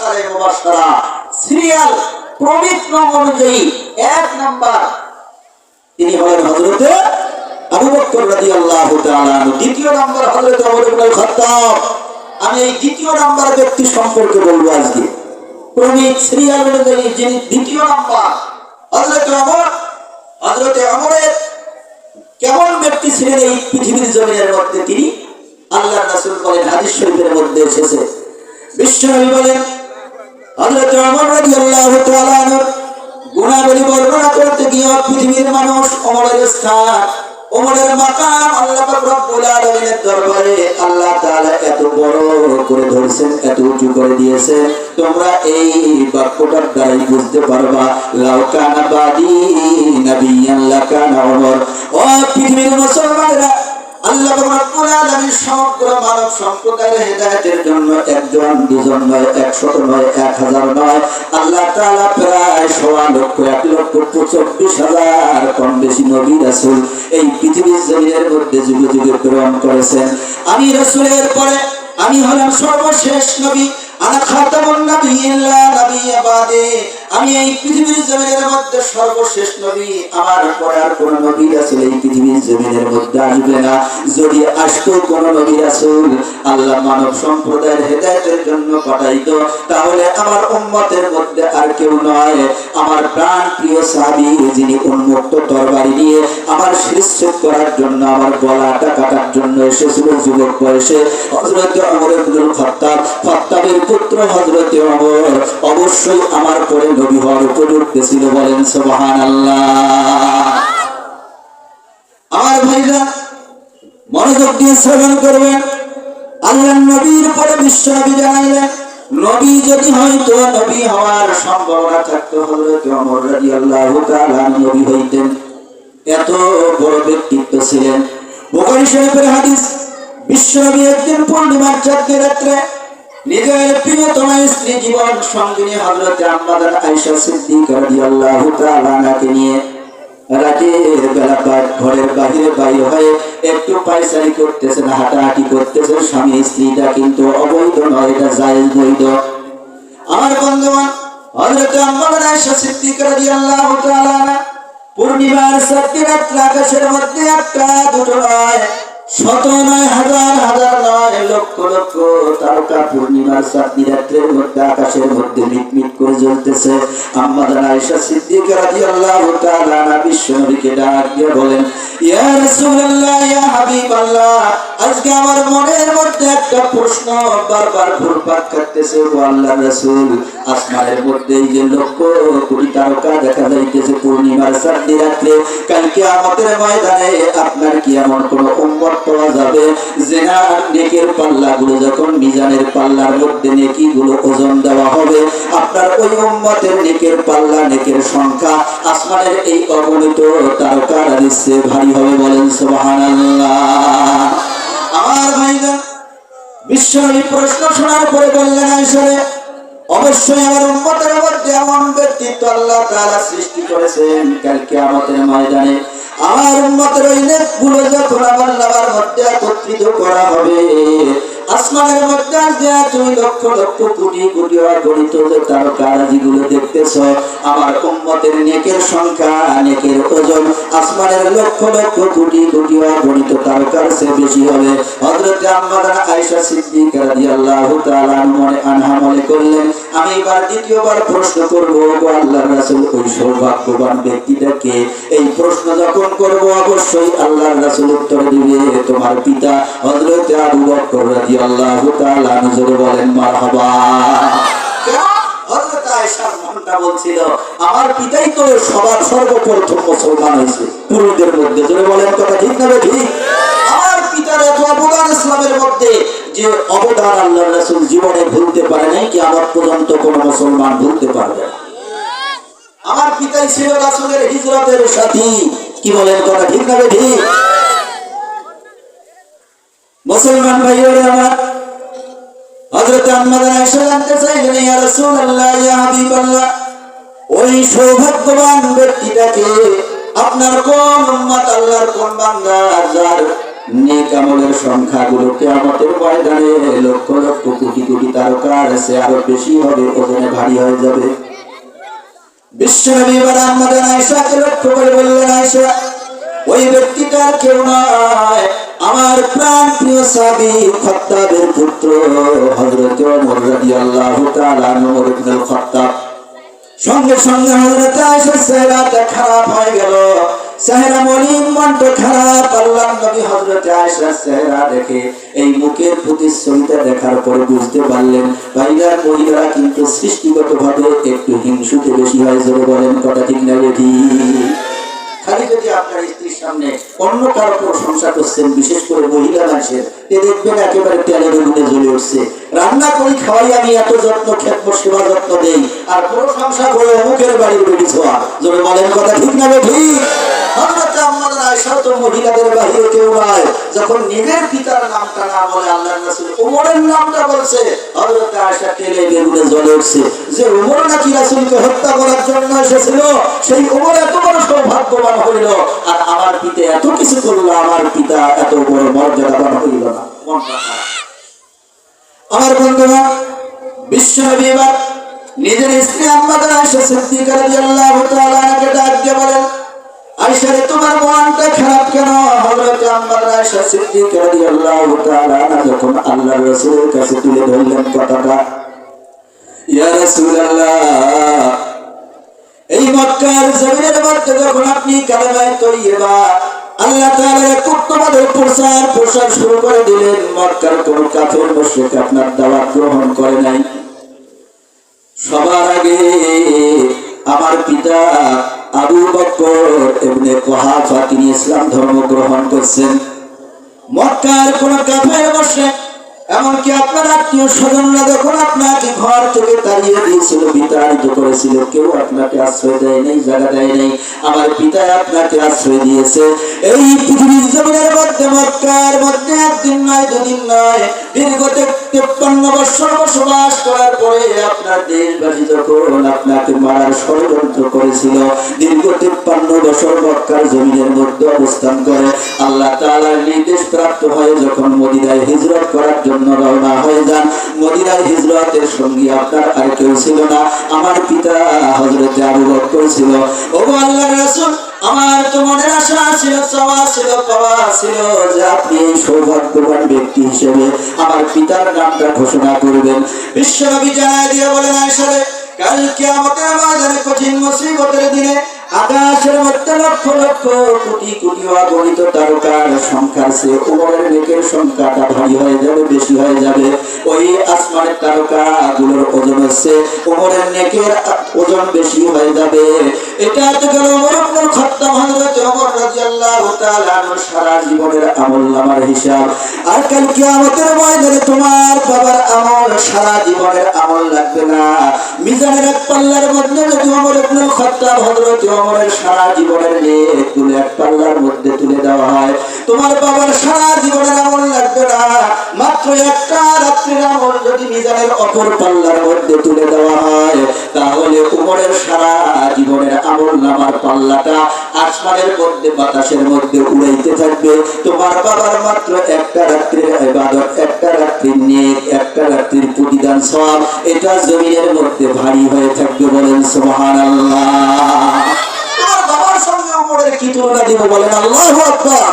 আশারে মুবাশশারা serial ক্রমিক ক্রম অনুযায়ী 1 নাম্বার তিনি হলেন হযরতে আবু বকর রাদিয়াল্লাহু তাআলা আনহু। দ্বিতীয় নাম্বার হযরত ওমর ইবনে খাত্তাব। আমি এই দ্বিতীয় নাম্বার ব্যক্তি সম্পর্কে বলবো আজকে। ক্রমিক সিরিয়াল অনুযায়ী যিনি দ্বিতীয় নাম্বার হযরতে ওমরের কেমন ব্যক্তি ছিলেন এই পৃথিবীর জমিনের মধ্যে তিনি আল্লাহর রাসূল বলেন, হাদিস শরীফের মধ্যে এসেছে, বিশ্বনবী বলেন হযরতে ওমর রাদিয়াল্লাহু তাআলা আনহু গুনাহগুলি বর্ণনা করতে গিয়ে পৃথিবীর মানুষ ওমরের স্থান, ওমরের মাকাম আল্লাহ পাক রব্বুল আলামিনের দরবারে আল্লাহ তাআলা এত বড় করে ধরেছেন, এত উঁচু করে দিয়েছেন, তোমরা এই বাক্যটার দ্বারাই বুঝতে পারবা লাউ কানা বাদি নাবিয়ান লাকানা ওমর। ও পৃথিবীর মুসলমানেরা, আল্লাহ রব্বুল আলামিন সমগ্র মানব সম্প্রদায়ের হেদায়েতের জন্য একজন দুজন নয়, 100 নয়, 1000 নয়, আল্লাহ তাআলা প্রায় 1,25,000 কম বেশি নবী রাসূল এই পৃথিবীর জমিনের মধ্যে যুগে যুগে প্রেরণ করেছেন। আমি রাসূলের পরে আমি হলাম সর্বশেষ নবী, আনা খাতামুন নাবিয়্যিন লা নাবিয়্যা বাদি। আমি এই পৃথিবীর জমিনের মধ্যে সর্বশেষ নবী, আমার পরে আর কোন নবী রাসূল এই পৃথিবীর জমিনের মধ্যে আসবে না। যদি আসতো কোন নবী রাসূল আল্লাহ মানব সম্প্রদায়ের হেদায়েতের জন্য পাঠাইতো, তাহলে আমার উম্মতের মধ্যে আর কেউ নয়, আমার প্রাণ প্রিয় সাহাবী যিনি উন্মুক্ত তরবারি নিয়ে আমার শিরশ্ছেদ করার জন্য, আমার গলাটা কাটার জন্য এসেছিল যুবক বয়সে হযরত ওমর ইবনে খাত্তাব, খাত্তাবের পুত্র হযরত ওমর অবশ্যই আমার পরে নবী হওয়ার উপযুক্ত ছিল। বলেন সুবহানাল্লাহ। আমার ভাইরা মনোযোগ দিয়ে শ্রবণ করবেন। আল্লাহর নবীর পরে বিশ্ব নবী জানাইলেন, নবী যদি হয়তো নবী হওয়ার সম্ভাবনা থাকতো হযরত ওমর রাদিয়াল্লাহু তাআলা নবী হইতেন। এত বড় ব্যক্তিত্ব ছিলেন। বুখারী শরীফের হাদিস, বিশ্ব নবী একদিন পূর্ণিমার চাঁদের রাত্রে নিজের প্রিয়তমা স্ত্রী জীবন সঙ্গিনী হযরত আম্মাদান আয়েশা সিদ্দিকা রাদিয়াল্লাহু তাআলা আনহাকে নিয়ে রাতের বেলা ঘরের বাহিরে বাইরে হয়ে একটু পায়চারি করতেছেন, হাঁটাহাঁটি করতেছেন স্বামী স্ত্রীটা, কিন্তু অবৈধ নয়, এটা জায়েজ বৈধ। আমার বন্ধুগণ, হযরত আম্মাদান আয়েশা সিদ্দিকা রাদিয়াল্লাহু তাআলা আনহা পূর্ণিমার চাঁদের রাত্রে আকাশের মধ্যে একটা দুটো নয়, শত নয়, হাজার হাজার নয়, লক্ষ লক্ষ তারকা পূর্ণিমার চাঁদের রাত্রের মধ্যে আকাশের মধ্যে মিটমিট করে জ্বলতেছে। আম্মাদান আয়েশা সিদ্দিকা রাদিয়াল্লাহু তাআলা আনহা বিশ্বনবীকে ডাক দিয়ে বলেন, ইয়া রাসূলুল্লাহ, ইয়া হাবিবাল্লাহ, আজকে আমার মনের মধ্যে একটা প্রশ্ন বারবার ঘুরপাক খাচ্ছে। ও আল্লাহর রাসূল, আসমানের মধ্যে এই যে লক্ষ কোটি তারকা দেখা যাইতেছে পূর্ণিমার চাঁদের রাত্রে, কাল কিয়ামতের ময়দানে আপনার কি এমন কোন উম্মত পাওয়া যাবে যে না নেকের পাল্লাগুলো যখন মিজানের পাল্লার মধ্যে নেকিগুলো ওজন দেওয়া হবে, আপনার ওই উম্মতের নেকের পাল্লা, নেকের সংখ্যা আসমানের এই অগণিত তারকার চেয়ে ভারী হবে? বলেন সুবহানাল্লাহ। আমার ভাইরা, বিশ্বনবী প্রশ্ন শোনার পরে বললেন, আয়েশারে, অবশ্যই আমার উম্মতের মধ্যে এমন ব্যক্তিত্ব আল্লাহ তাআলা সৃষ্টি করেছেন, কাল কিয়ামতের ময়দানে আমার উম্মতের ওই নেকগুলো যখন আমার নামার মধ্যে একত্রিত করা হবে, আসমানের মধ্যে যে তুমি লক্ষ লক্ষ কোটি কোটি অগণিত যে তারকারাজিগুলো দেখতেছ, আমার উম্মতের নেকের সংখ্যা, নেকের ওজন আসমানের লক্ষ লক্ষ কোটি কোটি অগণিত তারকার চেয়ে বেশি হবে। হযরত আম্মাদান আয়েশা সিদ্দিকা রাদিয়াল্লাহু তাআলা আনহা মনে করলেন, আমি এবার দ্বিতীয়বার প্রশ্ন করব, ও আল্লাহর রাসূল, ওই সৌভাগ্যবান ব্যক্তিটাকে? এই প্রশ্ন যখন করব অবশ্যই আল্লাহর রাসূল উত্তর দিবে, তোমার পিতা হযরত আবু বকর রাদিয়াল্লাহু তাআলা আনহু। জোরে বলেন মারহাবা। হযরত আয়েশার মনটা বলছিল, আমার পিতাই তো সবার সর্বপ্রথম মুসলমান হয়েছে পুরুষদের মধ্যে। জোরে বলেন কথা ঠিক না ঠিক? আমার পিতার এত অবদান ইসলামের মধ্যে, যে অবদান আল্লাহর রাসূল জীবনে ভুলতে পারে নাই, কিয়ামত পর্যন্ত কোন মুসলমান ভুলতে পারবে না। আমার পিতাই ছিল রাসূলের হিজরতের সাথী। কি বলেন কথা ঠিক না ঠিক? মুসলমান ভাইয়েরা আমার, হযরত আম্মাদান আয়েশা জানতে চাইলেন, ইয়া রাসূলুল্লাহ, ইয়া হাবিবাল্লাহ, ওই সৌভাগ্যবান ব্যক্তিটাকে আপনার কোন উম্মত, আল্লাহর কোন বান্দা যার নেক আমলের সংখ্যাগুলো কিয়ামতের ময়দানে লক্ষ লক্ষ কোটি কোটি তারকার আছে আরো বেশি হবে, ওজনে ভারী হয়ে যাবে। বিশ্বনবী এবার আমাদের আয়েশাকে লক্ষ্য করে বললেন, আয়েশা, ওই ব্যক্তিটার কেউ নয়, আমার প্রাণ প্রিয় সাহাবী খাত্তাবের পুত্র হযরত ওমর রাদিয়াল্লাহু তাআলা ওমর ইবনে খাত্তাব। সঙ্গে সঙ্গে হযরত আয়েশার চেহারাটা খারাপ হয়ে গেল, চেহারা মলিন, মনটা খারাপ। আল্লাহর নবী হযরত আয়েশার চেহারা দেখে এই মুখের প্রতিচ্ছবিটা দেখার পরে বুঝতে পারলেন বাইরের মহিলারা কিন্তু সৃষ্টিগতভাবে একটু হিংসুটে বেশি হয়। জোরে বলেন কথা ঠিক না বেঠি? খালি যদি আপনার স্ত্রীর সামনে অন্য কারো প্রশংসা করছেন, বিশেষ করে মহিলা মানুষের, এ দেখবেন একেবারে তেলে বেগুনে জ্বলে উঠছে। রান্না করি, খাওয়াই, আমি এত যত্ন, খেদমত, সেবা যত্ন দেই, আর প্রশংসা করে অমুকের বাড়ির বেটি ছোঁয়া। জোরে বলেন কথা ঠিক না বেঠি? হযরত আমাদের আয়েশা তো মহিলাদের বাহিরে কেউ নয়। যখন নিজের পিতার নামটা না বলে আল্লাহর রাসূল ওমরের নামটা বলছে, হযরত আয়েশা তেলে বেগুনে জ্বলে উঠছে যে ওমর নাকি রাসূলকে হত্যা করার জন্য এসেছিল। সেই ওমর এত বড় সৌভাগ্যবান হইল, আর আমার পিতা এত কিছু করলো, আমার পিতা এত বড় মর্যাদাবান হইল না। আমার বন্ধুরা, বিশ্বনবী এবার নিজের স্ত্রী আমাদের আয়েশা সিদ্দিকা রাদিয়াল্লাহু তাআলা আনহাকে ডাক দিয়ে বলেন, আয়েশা রে, তোমার মনটা খারাপ কেন? হযরত আমাদের আয়েশা সিদ্দিকা রাদিয়াল্লাহু তাআলা আনহা যখন আল্লাহর রাসূলের কাছে তুলে ধরলেন কথাটা, ইয়া রাসূলুল্লাহ, এই মক্কার জমিনের মধ্যে যখন আপনি কালেমায়ে তয়্যিবা আল্লাহ তাআলার একত্ববাদের প্রচার শুরু করে দিলেন, মক্কার কোন কাফের মুশরিক আপনার দাওয়াত গ্রহণ করে নাই। সবার আগে আমার পিতা আবু বকর ইবনে কুহাফা তিনি ইসলাম ধর্ম গ্রহণ করছেন। মক্কার কোন কাফের মুশরিক, এমনকি আপনার আত্মীয় স্বজনরা যখন আপনাকে ঘর থেকে তাড়িয়ে দিয়েছিল, বিতাড়িত করেছিল, কেউ আপনাকে আশ্রয় দেয় নাই, জায়গা দেয় নাই, আমার পিতা আপনাকে আশ্রয় দিয়েছে। এই পৃথিবীর জমিনের মধ্যে মক্কার মধ্যে একদিন নয়, দুদিন নয়, দীর্ঘ 53 বছর বসবাস করার পরে আপনার দেশবাসী যখন আপনাকে মারার ষড়যন্ত্র করেছিল, দীর্ঘ 53 বছর মক্কার জমিনের মধ্যে অবস্থান করে আল্লাহ তাআলার নির্দেশ প্রাপ্ত হয়ে যখন মদিনায় হিজরত করার জন্য রওনা হয়ে যান, মদিনায় হিজরতের সঙ্গী আপনার আর কেউ ছিল না, আমার পিতা হযরত আবু বকর ছিল। ওগো আল্লাহর রাসূল, আমার তো মনের আশা ছিল, চাওয়া ছিল, পাওয়া ছিল যে আপনি এই সৌভাগ্যবান ব্যক্তি হিসেবে আমার পিতার নামটা ঘোষণা করবেন। বিশ্বনবী জানায় দিয়ে বলেন, আয়েশা রে, কাল কিয়ামতের ময়দানে কঠিন মুসিবতের দিনে আকাশের মধ্যে লক্ষ লক্ষ কোটি কোটি অগণিত তারকার সংখ্যার চেয়ে ওমরের নেকের সংখ্যাটা ভারী হয়ে যাবে, বেশি হয়ে যাবে। ওই আসমানের তারকাগুলোর ওজন হচ্ছে ওমরের নেকের ওজন বেশি হয়ে যাবে। এটা তো গেল ওমর ইবনে খাত্তাব হযরত ওমর রাদিয়াল্লাহু তাআলা আনহু সারা জীবনের আমলনামার হিসাব। আর কাল কিয়ামতের ময়দানে তোমার বাবার আমল, সারা জীবনের আমল লাগবে না। মিজানের এক পাল্লার মধ্যে যদি ওমর ইবনে খাত্তাব হযরত ওমরের সারা জীবনের নেক তুলে এক পাল্লার মধ্যে তুলে দেওয়া হয়, তোমার বাবার সারা জীবনের আমল লাগবে না। মাত্র একটা রাত্রির আমল যদি মিজানের অপর পাল্লার মধ্যে তুলে দেওয়া হয়, তাহলে ওমরের সারা জীবনের আমলনামার পাল্লাটা আসমানের মধ্যে, বাতাসের মধ্যে উড়াইতে থাকবে। তোমার বাবার মাত্র একটা রাত্রির ইবাদত, একটা রাত্রির নেক, একটা রাত্রির প্রতিদান সওয়াব, এটা জমিনের মধ্যে ভারী হয়ে থাকবে। বলেন সুবহানাল্লাহ। তোমার বাবার সঙ্গে ওমরের কি তুলনা দিব? বলেন আল্লাহু আকবার।